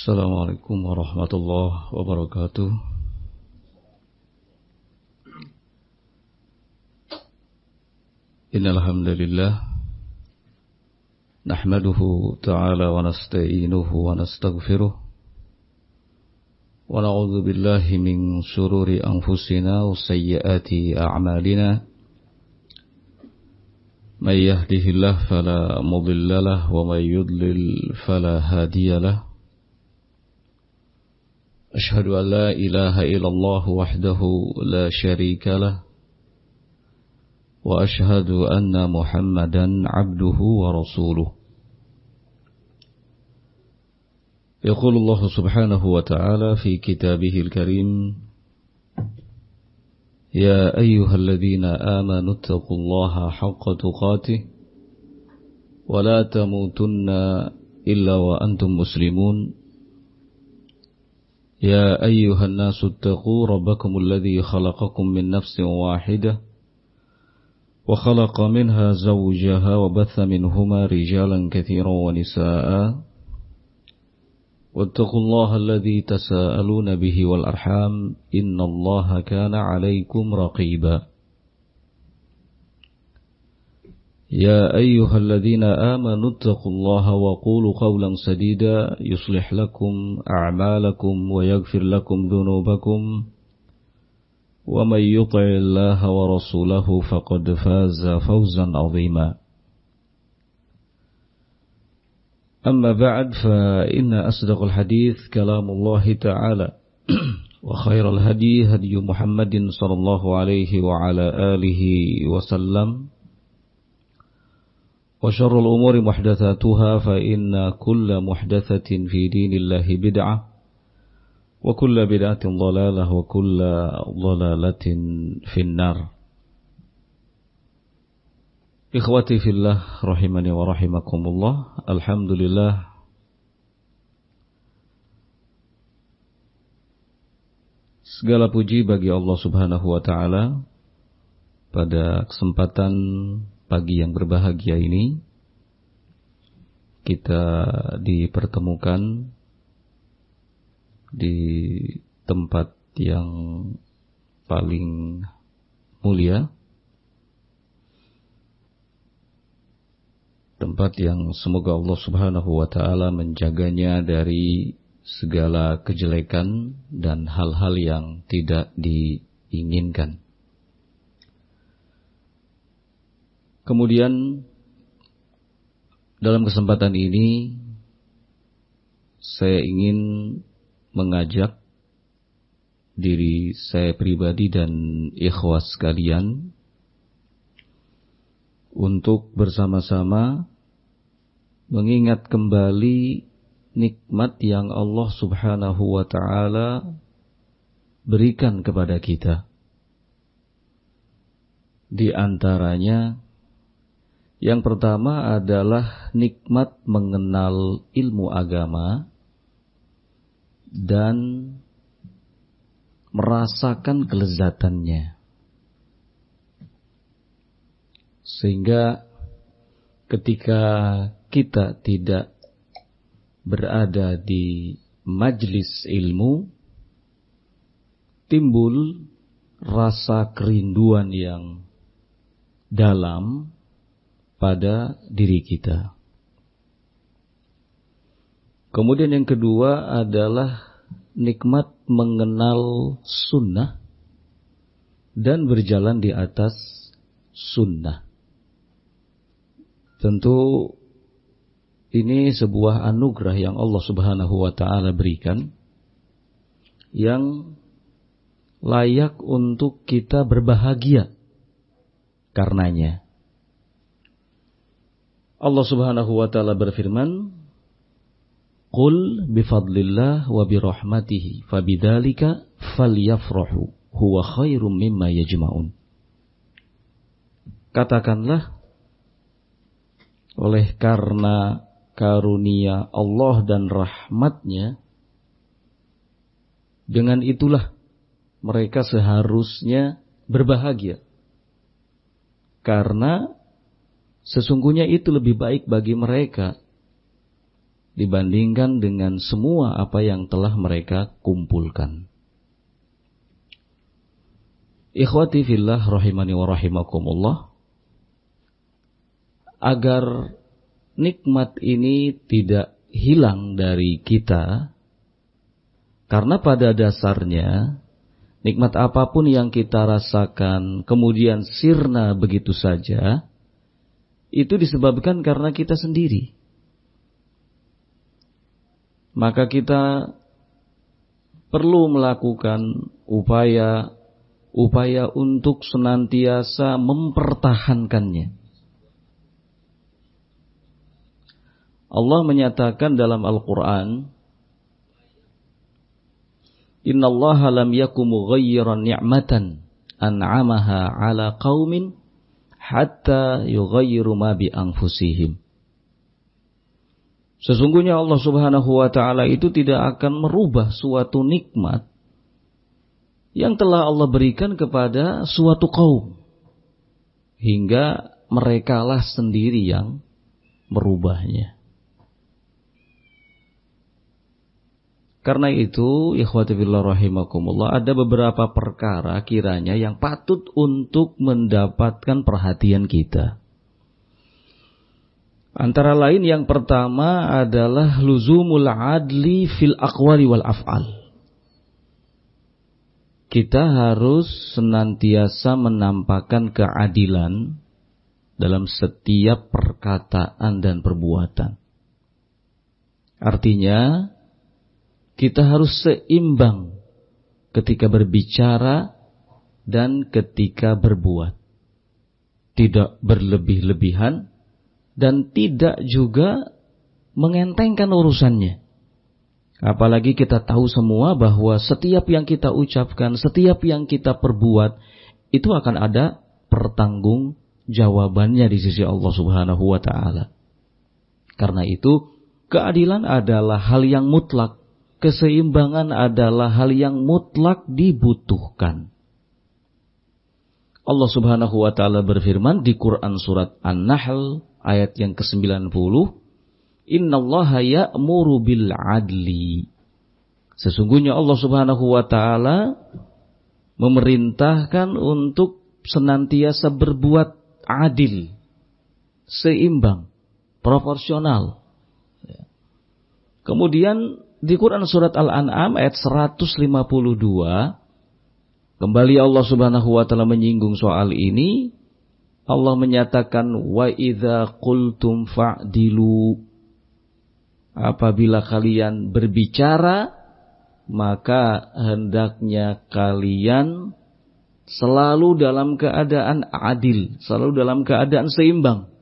Assalamualaikum warahmatullahi wabarakatuh. Innal hamdalillah nahmaduhu ta'ala wa nasta'inuhu wa nastaghfiruh wa na'udzu billahi min shururi anfusina wa sayyiati a'malina. May yahdihillahu fala mudilla lahu wa may yudlil fala hadiya lahu. أشهد أن لا إله إلا الله وحده لا شريك له وأشهد أن محمدا عبده ورسوله. يقول الله سبحانه وتعالى في كتابه الكريم: يا أيها الذين آمنوا اتقوا الله حق تقاته ولا تموتن إلا وأنتم مسلمون. يا أيها الناس اتقوا ربكم الذي خلقكم من نفس واحدة وخلق منها زوجها وبث منهما رجالا كثيرا ونساء واتقوا الله الذي تساءلون به والأرحام إن الله كان عليكم رقيبا. يا أيها الذين آمنوا اتقوا الله وقولوا قولا سديدا يصلح لكم أعمالكم ويغفر لكم ذنوبكم ومن يطع الله ورسوله فقد فاز فوزا عظيما. أما بعد فإن أصدق الحديث كلام الله تعالى وخير الهدي هدي محمد صلى الله عليه وعلى آله وسلم وشر الأمور محدثاتها فإن كل محدثة في دين الله بدعة وكل بدعة ضلالة وكل ضلالة في النار. Ikhwati fillah rahimani wa rahimakumullah. Alhamdulillah, segala puji bagi Allah Subhanahu wa taala. Pada kesempatan pagi yang berbahagia ini kita dipertemukan di tempat yang paling mulia, tempat yang semoga Allah Subhanahu wa taala menjaganya dari segala kejelekan dan hal-hal yang tidak diinginkan. Kemudian dalam kesempatan ini saya ingin mengajak diri saya pribadi dan ikhwas sekalian untuk bersama-sama mengingat kembali nikmat yang Allah Subhanahu wa taala berikan kepada kita. Di antaranya yang pertama adalah nikmat mengenal ilmu agama dan merasakan kelezatannya. Sehingga ketika kita tidak berada di majlis ilmu, timbul rasa kerinduan yang dalam pada diri kita. Kemudian yang kedua adalah nikmat mengenal sunnah dan berjalan di atas sunnah. Tentu ini sebuah anugerah yang Allah Subhanahu wa taala berikan yang layak untuk kita berbahagia karenanya. Allah Subhanahu wa taala berfirman, "Qul bifadlillah wa birahmatihi fabidzalika falyafrahu huwa khairum mimma yajma'un." Katakanlah, oleh karena karunia Allah dan rahmatnya, dengan itulah mereka seharusnya berbahagia. Karena sesungguhnya itu lebih baik bagi mereka dibandingkan dengan semua apa yang telah mereka kumpulkan. Ikhwati fillah rahimani wa rahimakumullah, agar nikmat ini tidak hilang dari kita, karena pada dasarnya nikmat apapun yang kita rasakan kemudian sirna begitu saja, itu disebabkan karena kita sendiri. Maka kita perlu melakukan upaya untuk senantiasa mempertahankannya. Allah menyatakan dalam Al-Quran, Innallaha lam yakum mughayyiran ni'matan an'amaha ala qaumin hatta yughayyiru ma bi anfusihim. Sesungguhnya Allah Subhanahu wa taala itu tidak akan merubah suatu nikmat yang telah Allah berikan kepada suatu kaum hingga merekalah sendiri yang merubahnya. Karena itu, ikhwati fillah rahimakumullah, ada beberapa perkara kiranya yang patut untuk mendapatkan perhatian kita. Antara lain yang pertama adalah luzumul adli fil aqwali wal af'al. Kita harus senantiasa menampakkan keadilan dalam setiap perkataan dan perbuatan. Artinya, kita harus seimbang ketika berbicara dan ketika berbuat. Tidak berlebih-lebihan dan tidak juga mengentengkan urusannya. Apalagi kita tahu semua bahwa setiap yang kita ucapkan, setiap yang kita perbuat, itu akan ada pertanggungjawabannya di sisi Allah Subhanahu wa ta'ala. Karena itu, keadilan adalah hal yang mutlak. Keseimbangan adalah hal yang mutlak dibutuhkan. Allah Subhanahu wa ta'ala berfirman di Quran surat An-Nahl ayat yang ke-90, Innallaha ya'muru bil adli. Sesungguhnya Allah Subhanahu wa ta'ala memerintahkan untuk senantiasa berbuat adil, seimbang, proporsional. Kemudian di Quran surat Al-An'am ayat 152, kembali Allah Subhanahu wa ta'ala menyinggung soal ini. Allah menyatakan, wa idza qultum fa'dilu. Apabila kalian berbicara, maka hendaknya kalian selalu dalam keadaan adil, selalu dalam keadaan seimbang.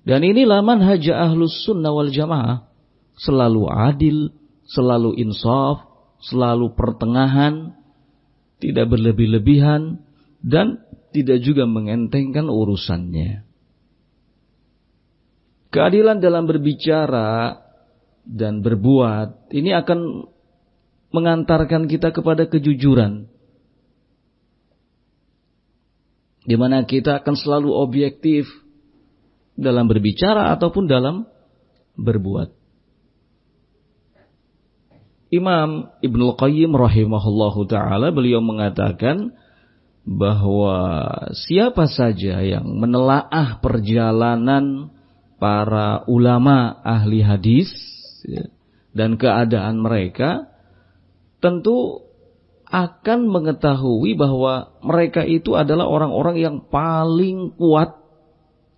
Dan inilah manhaj ahlus sunnah wal jamaah. Selalu adil, selalu insaf, selalu pertengahan, tidak berlebih-lebihan, dan tidak juga mengentengkan urusannya. Keadilan dalam berbicara dan berbuat, ini akan mengantarkan kita kepada kejujuran. Di mana kita akan selalu objektif dalam berbicara ataupun dalam berbuat. Imam Ibnul Qayyim rahimahullahu ta'ala, beliau mengatakan bahwa siapa saja yang menelaah perjalanan para ulama ahli hadis dan keadaan mereka, tentu akan mengetahui bahwa mereka itu adalah orang-orang yang paling kuat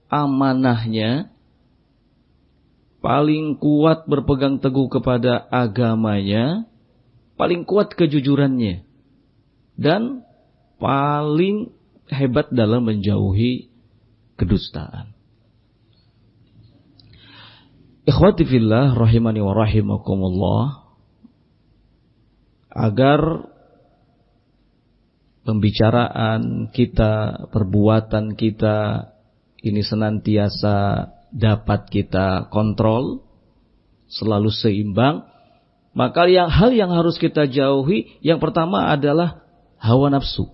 amanahnya, paling kuat berpegang teguh kepada agamanya, paling kuat kejujurannya, dan paling hebat dalam menjauhi kedustaan. Ikhwati fillah rahimani wa rahimakumullah, agar pembicaraan kita, perbuatan kita ini senantiasa dapat kita kontrol, selalu seimbang, maka hal yang harus kita jauhi, yang pertama adalah hawa nafsu.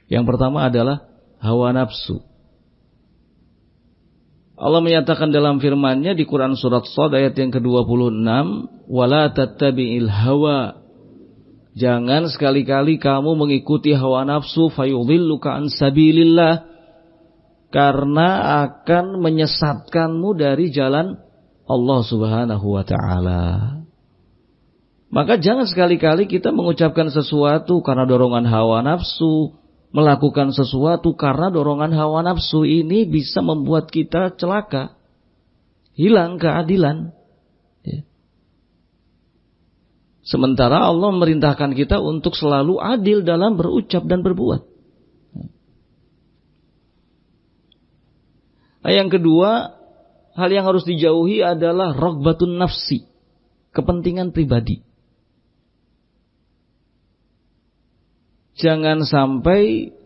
Yang pertama adalah hawa nafsu. Allah menyatakan dalam firman-Nya di Quran surat Shad ayat yang ke-26, "Wala tattabi'il hawa." Jangan sekali-kali kamu mengikuti hawa nafsu fayudhilluka an sabilillah, karena akan menyesatkanmu dari jalan Allah Subhanahu wa taala. Maka jangan sekali-kali kita mengucapkan sesuatu karena dorongan hawa nafsu, melakukan sesuatu karena dorongan hawa nafsu. Ini bisa membuat kita celaka, hilang keadilan. Sementara Allah memerintahkan kita untuk selalu adil dalam berucap dan berbuat. Nah, yang kedua, hal yang harus dijauhi adalah raghbatun nafsi, kepentingan pribadi. Jangan sampai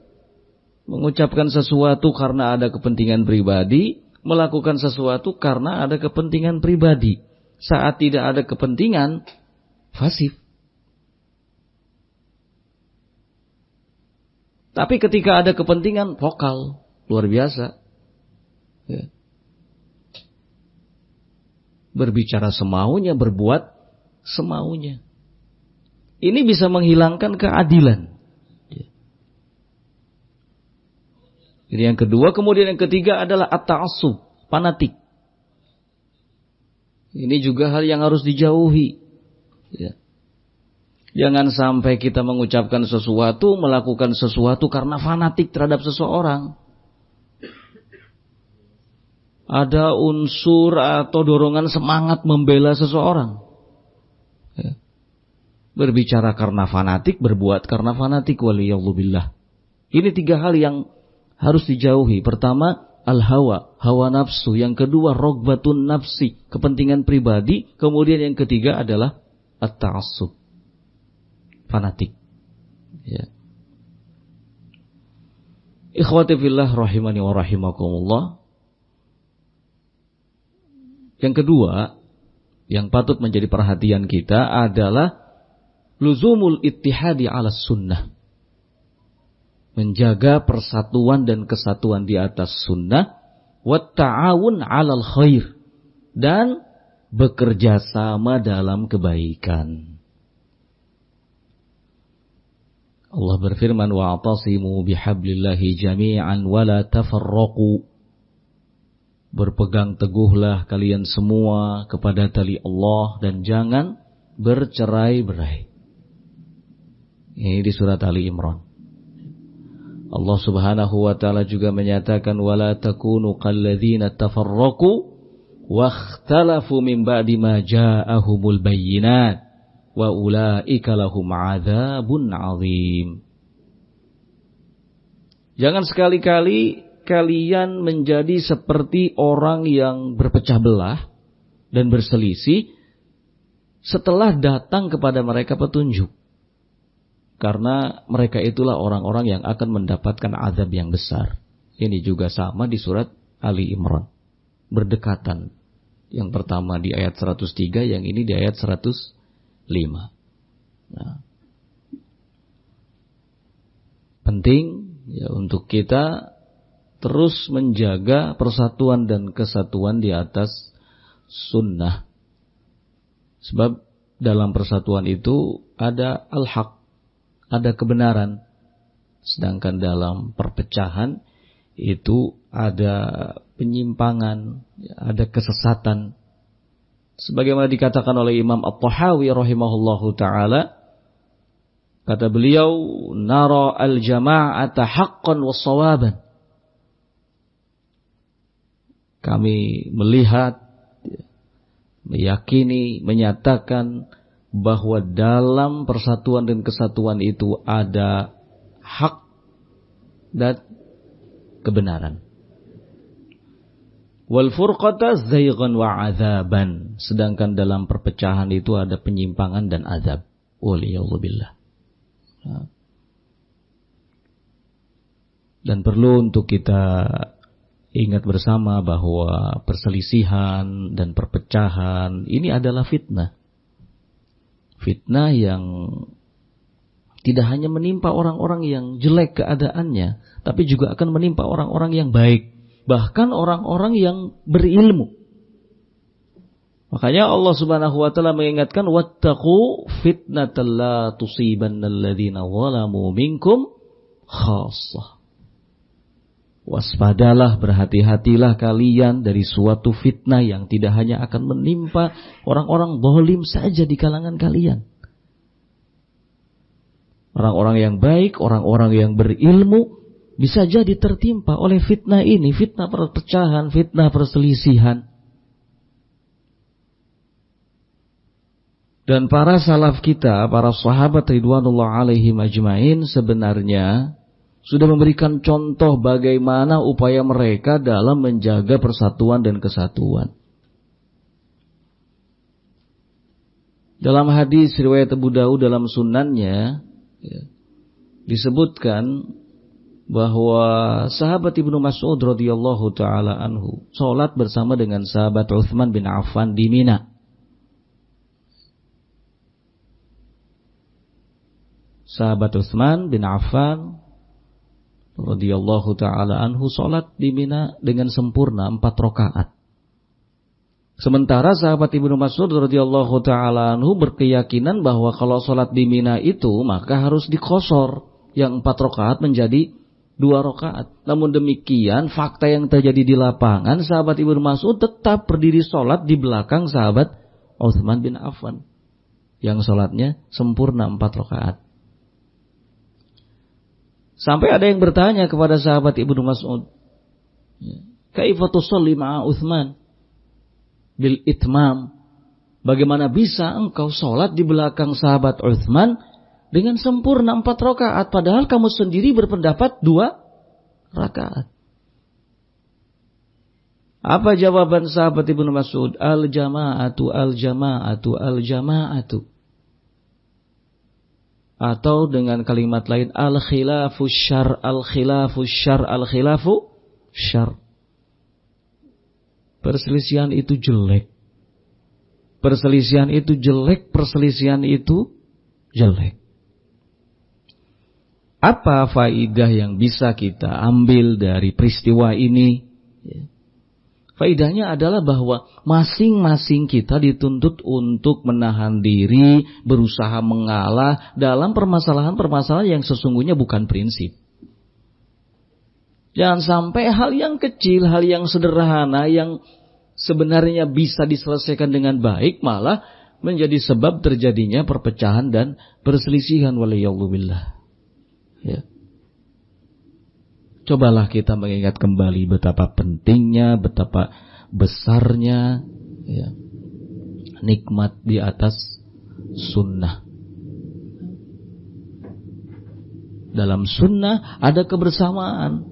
mengucapkan sesuatu karena ada kepentingan pribadi, melakukan sesuatu karena ada kepentingan pribadi. Saat tidak ada kepentingan, pasif. Tapi ketika ada kepentingan, vokal, luar biasa. Ya. Berbicara semaunya, berbuat semaunya. Ini bisa menghilangkan keadilan. Ya. Jadi yang kedua, kemudian yang ketiga adalah at-ta'assub, fanatik. Ini juga hal yang harus dijauhi. Ya. Jangan sampai kita mengucapkan sesuatu, melakukan sesuatu karena fanatik terhadap seseorang. Ada unsur atau dorongan semangat membela seseorang. Ya. Berbicara karena fanatik, berbuat karena fanatik, waliyadzubillah. Ini tiga hal yang harus dijauhi. Pertama, al-hawa, hawa nafsu. Yang kedua, raghbatun nafsi, kepentingan pribadi. Kemudian yang ketiga adalah at-ta'assub, fanatik. Ya. Ikhwati fillah rahimani wa rahimakumullah. Yang kedua, yang patut menjadi perhatian kita adalah luzumul ittihadi ala sunnah. Menjaga persatuan dan kesatuan di atas sunnah. Wat ta'awun alal khair. Dan bekerja sama dalam kebaikan. Allah berfirman, wa'tasimu bihablillahi jami'an wa la tafarraqu. Berpegang teguhlah kalian semua kepada tali Allah dan jangan bercerai-berai. Ini di surat Ali Imran. Allah Subhanahu wa taala juga menyatakan, wala takunu kalladzina tafarraqu wakhtalafu min ba'di ma ja'ahumul bayyinat wa ulaika lahum 'adzabun 'adzim. Jangan sekali-kali kalian menjadi seperti orang yang berpecah belah dan berselisih setelah datang kepada mereka petunjuk. Karena mereka itulah orang-orang yang akan mendapatkan azab yang besar. Ini juga sama di surat Ali Imran. Berdekatan. Yang pertama di ayat 103, yang ini di ayat 105. Nah, penting ya untuk kita terus menjaga persatuan dan kesatuan di atas sunnah. Sebab dalam persatuan itu ada al-haq, ada kebenaran. Sedangkan dalam perpecahan itu ada penyimpangan, ada kesesatan. Sebagaimana dikatakan oleh Imam At-Tahawi rahimahullahu ta'ala, kata beliau, nara al-jama'ata haqqan wa sawaban. Kami melihat, meyakini, menyatakan bahwa dalam persatuan dan kesatuan itu ada hak dan kebenaran. Wal furqata zaygan wa azaban. Sedangkan dalam perpecahan itu ada penyimpangan dan azab. Waliyadzubillah. Dan perlu untuk kita ingat bersama bahwa perselisihan dan perpecahan ini adalah fitnah. Fitnah yang tidak hanya menimpa orang-orang yang jelek keadaannya, tapi juga akan menimpa orang-orang yang baik. bahkan orang-orang yang berilmu. Makanya Allah Subhanahu wa taala mengingatkan wattaqu fitnatan la tusibannal ladzina zalamu minkum khassah. Waspadalah, berhati-hatilah kalian dari suatu fitnah yang tidak hanya akan menimpa orang-orang zalim saja di kalangan kalian. Orang-orang yang baik, orang-orang yang berilmu bisa jadi tertimpa oleh fitnah ini, fitnah perpecahan, fitnah perselisihan. Dan para salaf kita, para sahabat ridwanullah alaihim ajmain sebenarnya sudah memberikan contoh bagaimana upaya mereka dalam menjaga persatuan dan kesatuan. Dalam hadis riwayat Abu Daud dalam sunannya disebutkan bahwa sahabat Ibnu Mas'ud radhiyallahu taala anhu salat bersama dengan sahabat Utsman bin Affan di Mina. Sahabat Utsman bin Affan radhiyallahu taala anhu salat di Mina dengan sempurna 4 rakaat. Sementara sahabat Ibnu Mas'ud radhiyallahu taala anhu berkeyakinan bahwa kalau salat di Mina itu maka harus dikosor, yang 4 rakaat menjadi 2 rakaat. Namun demikian fakta yang terjadi di lapangan, sahabat Ibnu Mas'ud tetap berdiri salat di belakang sahabat Utsman bin Affan yang salatnya sempurna 4 rakaat. Sampai ada yang bertanya kepada sahabat Ibnu Mas'ud, kaifa tusalli ma'a Utsman bil itmam? Bagaimana bisa engkau salat di belakang sahabat Utsman dengan sempurna 4 rakaat padahal kamu sendiri berpendapat 2 rakaat? Apa jawaban sahabat Ibnu Mas'ud? Al-jama'atu al-jama'atu al-jama'atu. Atau dengan kalimat lain, al-khilafu syar, al-khilafu syar, al-khilafu syar. Perselisihan itu jelek. Perselisihan itu jelek, perselisihan itu jelek. Apa faidah yang bisa kita ambil dari peristiwa ini? Faidahnya adalah bahwa masing-masing kita dituntut untuk menahan diri, berusaha mengalah dalam permasalahan-permasalahan yang sesungguhnya bukan prinsip. Jangan sampai hal yang kecil, hal yang sederhana, yang sebenarnya bisa diselesaikan dengan baik, malah menjadi sebab terjadinya perpecahan dan perselisihan. Waliyallahu ya. Cobalah kita mengingat kembali betapa pentingnya, betapa besarnya ya, nikmat di atas sunnah. Dalam sunnah ada kebersamaan.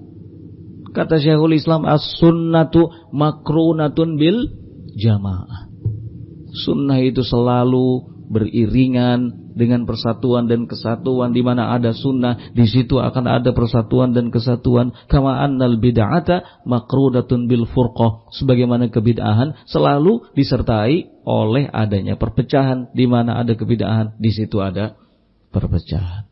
Kata Syekhul Islam, as-sunnatu makrunatun bil jamaah. Sunnah itu selalu beriringan dengan persatuan dan kesatuan. Di mana ada sunnah, di situ akan ada persatuan dan kesatuan. Kama annal bid'ata maqrudatun bil furqah. Sebagaimana kebid'ahan selalu disertai oleh adanya perpecahan. Di mana ada kebid'ahan, di situ ada perpecahan.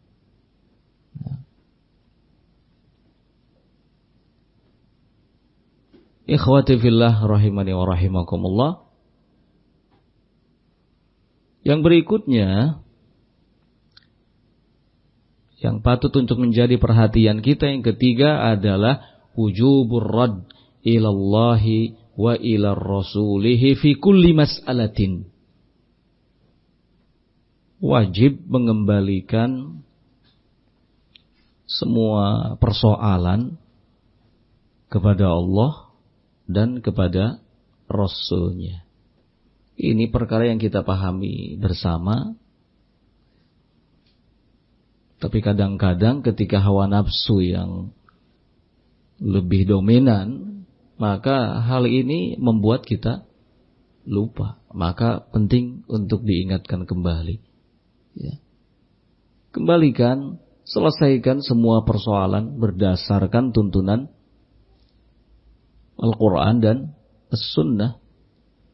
Ikhwati fillah rahimani wa rahimakumullah. Yang berikutnya yang patut untuk menjadi perhatian kita, yang ketiga adalah wujubur rad ilallahi wa ila rasulihi fi kulli mas'alatin. Wajib mengembalikan semua persoalan kepada Allah dan kepada Rasulnya. Ini perkara yang kita pahami bersama. Tapi kadang-kadang ketika hawa nafsu yang lebih dominan, maka hal ini membuat kita lupa. Maka penting untuk diingatkan kembali. Ya. Kembalikan, selesaikan semua persoalan berdasarkan tuntunan Al-Quran dan As-Sunnah,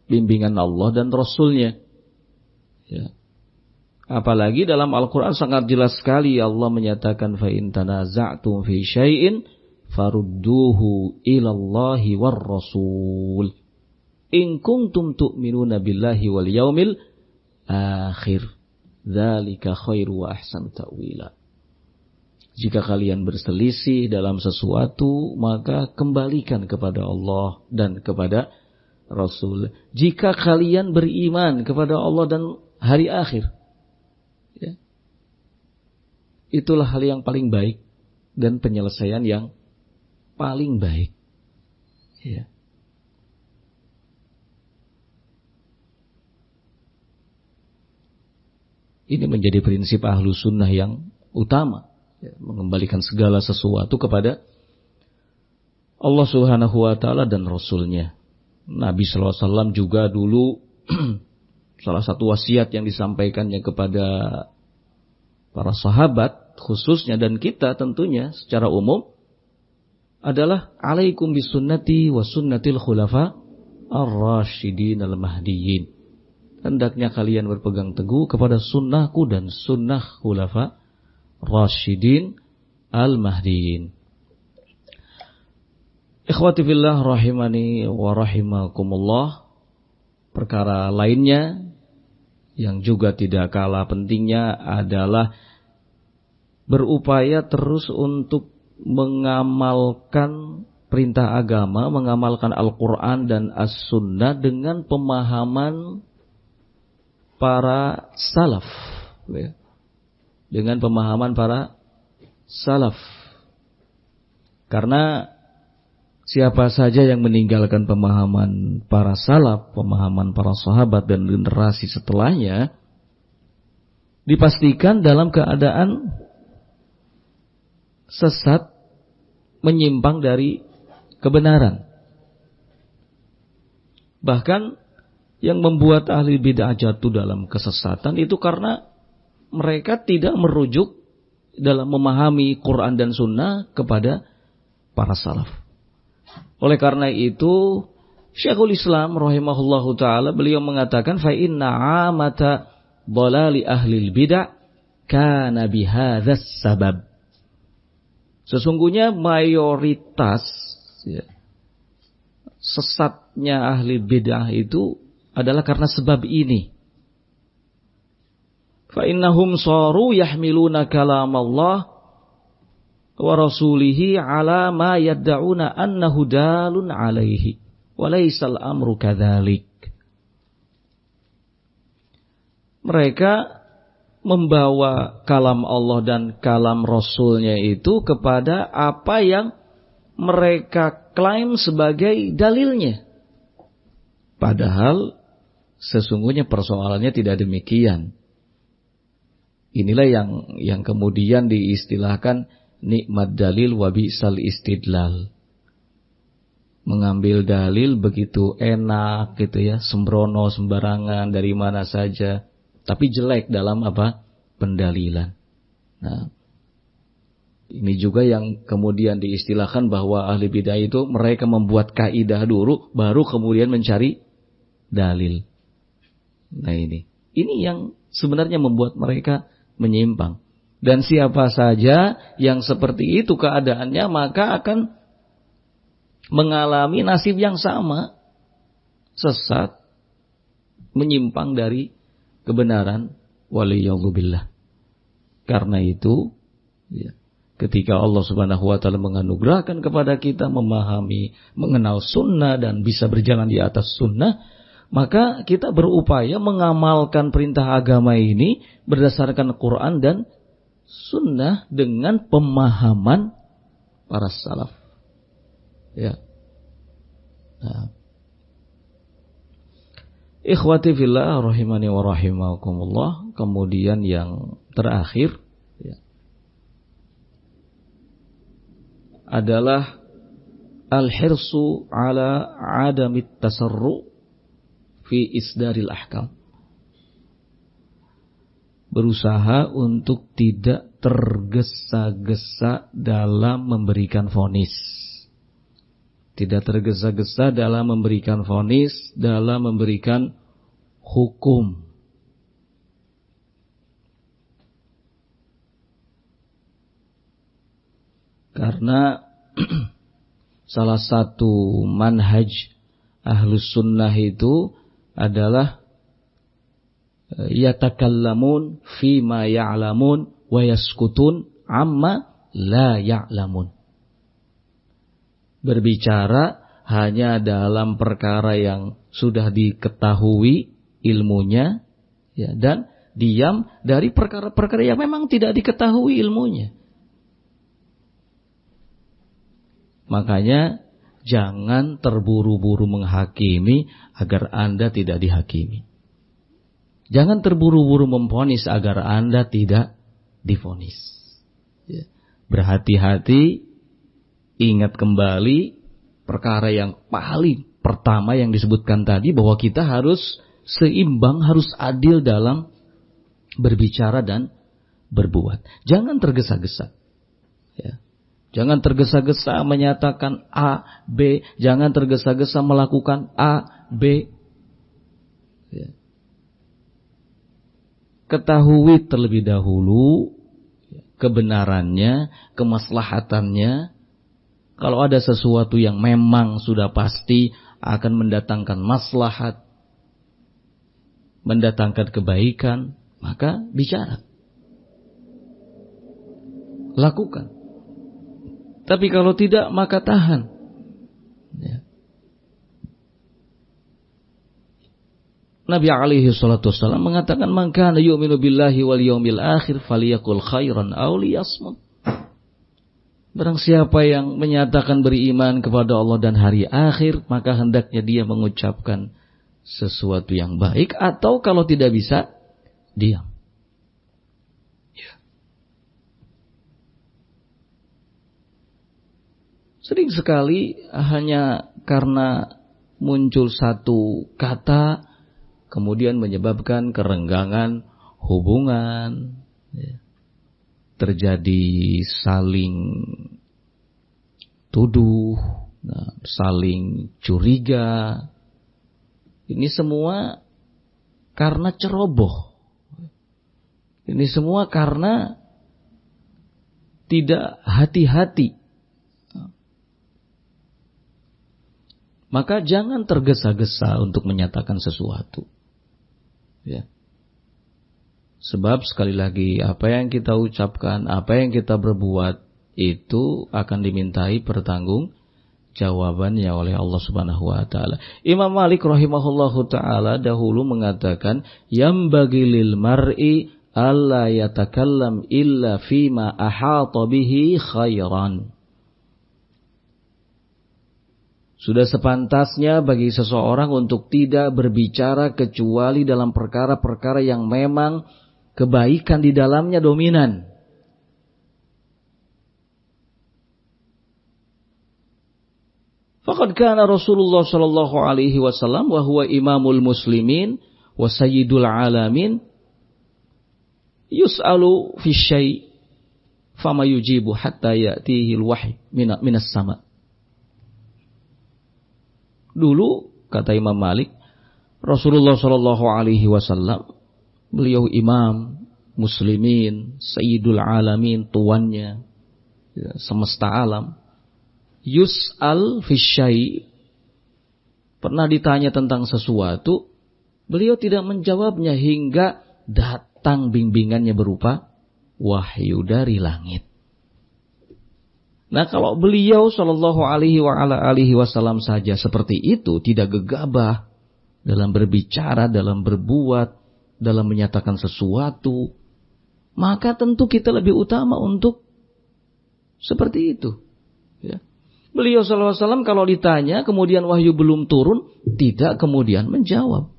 bimbingan Allah dan Rasulnya. Ya. Apalagi dalam Al-Quran sangat jelas sekali Allah menyatakan fa in tanaza'tum fi syai'in farudduhu ilallahi war rasul in kuntum tu'minuna billahi wal yaumil akhir dzalika khairu wa ahsanu ta'wila. Jika kalian berselisih dalam sesuatu, maka kembalikan kepada Allah dan kepada Rasul. Jika kalian beriman kepada Allah dan hari akhir, ya, itulah hal yang paling baik dan penyelesaian yang paling baik. Ya. Ini menjadi prinsip ahlu sunnah yang utama, ya, mengembalikan segala sesuatu kepada Allah Subhanahu wa ta'ala dan Rasulnya. Nabi SAW juga dulu salah satu wasiat yang disampaikannya kepada para sahabat khususnya dan kita tentunya secara umum adalah alaikum bisunnati wa sunnatil khulafa ar-rasyidin al-mahdiyyin. Hendaknya kalian berpegang teguh kepada sunnahku dan sunnah khulafa rasyidin al-mahdiyyin. Ikhwati fillah rahimani wa rahimakumullah. Perkara lainnya yang juga tidak kalah pentingnya adalah berupaya terus untuk mengamalkan perintah agama, mengamalkan Al-Quran dan As-Sunnah dengan pemahaman para salaf, ya. Dengan pemahaman para salaf. Karena siapa saja yang meninggalkan pemahaman para salaf, pemahaman para sahabat dan generasi setelahnya, dipastikan dalam keadaan sesat, menyimpang dari kebenaran. Bahkan yang membuat ahli bid'ah jatuh dalam kesesatan itu karena mereka tidak merujuk dalam memahami Quran dan Sunnah kepada para salaf. Oleh karena itu, Syekhul Islam rahimahullahu ta'ala beliau mengatakan fa inna 'amata dhalali ahli bid'ah kana bihadzas sabab. Sesungguhnya mayoritas, ya, sesatnya ahli bid'ah itu adalah karena sebab ini. Fa innahum saru yahmiluna kalam Allah wa rasulihi ala ma yad'una annahu dalun alaihi wa laysal amru kadzalik. Mereka membawa kalam Allah dan kalam Rasulnya itu kepada apa yang mereka klaim sebagai dalilnya. Padahal sesungguhnya persoalannya tidak demikian. Inilah yang kemudian diistilahkan nikmat dalil wa bi'sal istidlal. Mengambil dalil begitu enak gitu ya, sembrono sembarangan dari mana saja, tapi jelek dalam apa? Pendalilan. Nah, ini juga yang kemudian diistilahkan bahwa ahli bidah itu mereka membuat kaidah dulu baru kemudian mencari dalil. Nah, ini yang sebenarnya membuat mereka menyimpang. Dan siapa saja yang seperti itu keadaannya maka akan mengalami nasib yang sama, sesat, menyimpang dari kebenaran, waliyadzubillah. Karena itu, ya, ketika Allah Subhanahu wa ta'ala menganugerahkan kepada kita memahami, mengenal sunnah dan bisa berjalan di atas sunnah, maka kita berupaya mengamalkan perintah agama ini berdasarkan Quran dan sunnah dengan pemahaman para salaf. Ya. Nah. Ikhwati fillah rahimani wa rahimakumullah. Kemudian yang terakhir, ya, adalah al-hirsu ala adamit tasarru fi isdaril ahkam. Berusaha untuk tidak tergesa-gesa dalam memberikan vonis. Tidak tergesa-gesa dalam memberikan vonis, dalam memberikan hukum. Karena salah satu manhaj Ahlus Sunnah itu adalah yatakallamun fima ya'lamun wa yaskutun amma la ya'lamun. Berbicara hanya dalam perkara yang sudah diketahui ilmunya, ya, dan diam dari perkara-perkara yang memang tidak diketahui ilmunya. Makanya jangan terburu-buru menghakimi agar Anda tidak dihakimi. Jangan terburu-buru memvonis agar Anda tidak divonis. Ya. Berhati-hati, ingat kembali perkara yang paling pertama yang disebutkan tadi, bahwa kita harus seimbang, harus adil dalam berbicara dan berbuat. Jangan tergesa-gesa. Ya. Jangan tergesa-gesa menyatakan A, B. Jangan tergesa-gesa melakukan A, B. Ya. Ketahui terlebih dahulu kebenarannya, kemaslahatannya. Kalau ada sesuatu yang memang sudah pasti akan mendatangkan maslahat, mendatangkan kebaikan, maka bicara. Lakukan. Tapi kalau tidak, maka tahan. Ya. Nabi alaihi salatu wassalam mengatakan, "Man kana yu'minu billahi wal yawmil akhir falyaqul khairan aw liyasmut." Barang siapa yang menyatakan beriman kepada Allah dan hari akhir, maka hendaknya dia mengucapkan sesuatu yang baik, atau kalau tidak bisa, diam. Sering sekali hanya karena muncul satu kata kemudian menyebabkan kerenggangan hubungan, ya. Terjadi saling tuduh, saling curiga. Ini semua karena ceroboh. Ini semua karena tidak hati-hati. Maka jangan tergesa-gesa untuk menyatakan sesuatu. Ya. Sebab sekali lagi, apa yang kita ucapkan, apa yang kita berbuat, itu akan dimintai pertanggungjawabannya oleh Allah Subhanahu wa taala. Imam Malik rahimahullahu taala dahulu mengatakan, "Yambagi lil mar'i alla yatakallam illa fima ahata bihi khairan." Sudah sepantasnya bagi seseorang untuk tidak berbicara kecuali dalam perkara-perkara yang memang kebaikan di dalamnya dominan. Faqad kana Rasulullah sallallahu alaihi wasallam wa huwa imamul muslimin wa sayyidul alamin yus'alu fi syai' fama yujibu hatta ya'tihi al-wahy minas sama'. Dulu, kata Imam Malik, Rasulullah Shallallahu Alaihi Wasallam, beliau imam muslimin, sayyidul alamin, tuannya, ya, semesta alam. Yus'al fi syai', pernah ditanya tentang sesuatu, beliau tidak menjawabnya hingga datang bimbingannya berupa wahyu dari langit. Nah, kalau beliau sallallahu alaihi wasallam saja seperti itu, tidak gegabah dalam berbicara, dalam berbuat, dalam menyatakan sesuatu, maka tentu kita lebih utama untuk seperti itu. Ya. Beliau sallallahu alaihi wasallam kalau ditanya kemudian wahyu belum turun, tidak kemudian menjawab.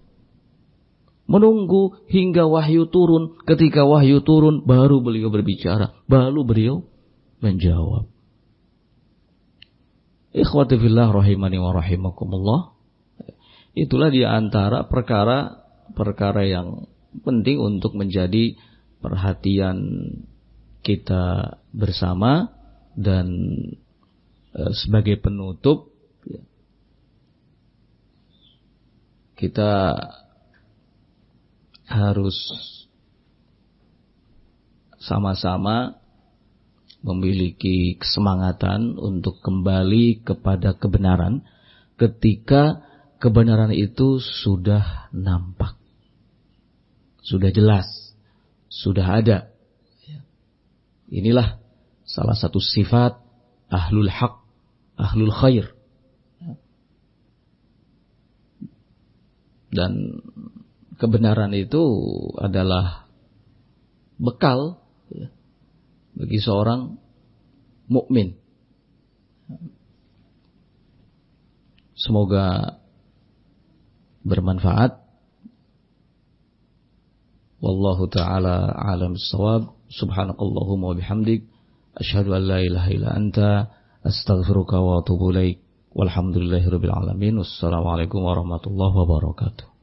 Menunggu hingga wahyu turun. Ketika wahyu turun, baru beliau berbicara, baru beliau menjawab. Ikhwati fillah rahimani wa rahimakumullah. Itulah di antara perkara yang penting untuk menjadi perhatian kita bersama. Dan sebagai penutup, kita harus sama-sama memiliki kesemangatan untuk kembali kepada kebenaran ketika kebenaran itu sudah nampak, sudah jelas, sudah ada. Inilah salah satu sifat ahlul haq, ahlul khair. Dan kebenaran itu adalah bekal bagi seorang mukmin. Semoga bermanfaat. Wallahu ta'ala a'lam bissawab. Subhanakallahumma wa bihamdik, asyhadu an la ilaha illa anta, astaghfiruka wa atubu ilaik. Walhamdulillahirabbil alamin. Wassalamualaikum warahmatullahi wabarakatuh.